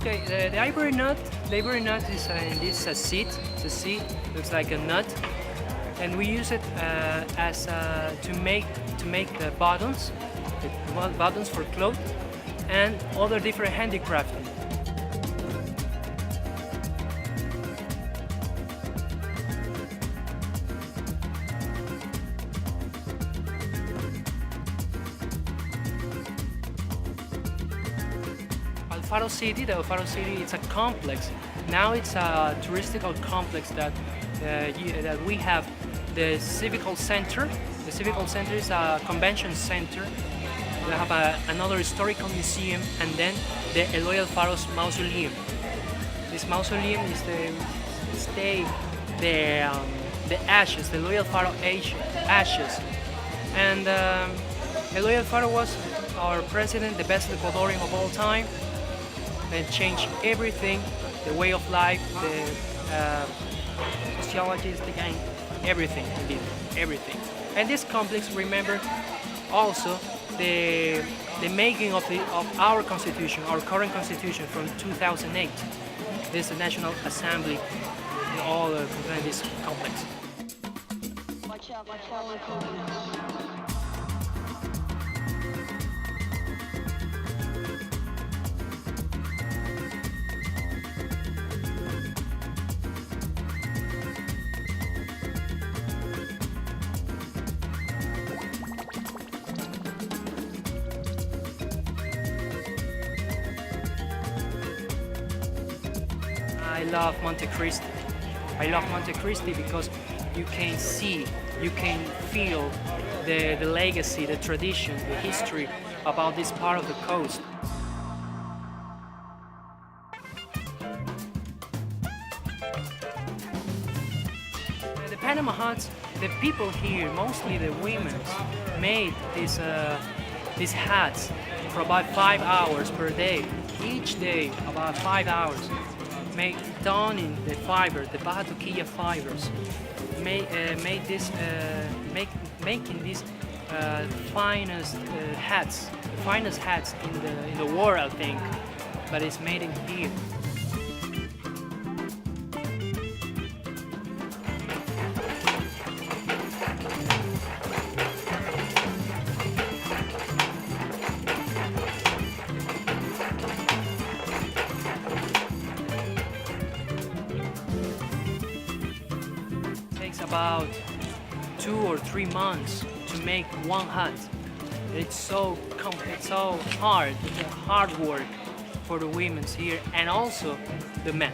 Okay, the ivory nut. The ivory nut is a seed. It's a seed. Looks like a nut, and we use it as to make the buttons for clothes and other different handicrafting. The Alfaro City, it's a complex. Now it's a touristical complex that we have the Civical Center. The Civical Center is a convention center. We have another historical museum, and then the Eloy Alfaro's mausoleum. This mausoleum is the ashes, the Eloy Alfaro ashes, and Eloy Alfaro was our president, the best Ecuadorian of all time. And changed everything, the way of life, the sociology, and everything, indeed, everything. And this complex, remember, also the making of our constitution, our current constitution from 2008. This is the National Assembly, all contain this complex. I love Montecristi. I love Montecristi because you can see, you can feel the legacy, the tradition, the history about this part of the coast. The Panama huts, the people here, mostly the women, made these hats for about 5 hours per day. Each day, about 5 hours. Donning the fiber, the Baja Toquilla fibers, making these finest hats, the finest hats in the world, I think, but it's made in here. About 2 or 3 months to make one hut. It's so hard. It's a hard work for the women here and also the men.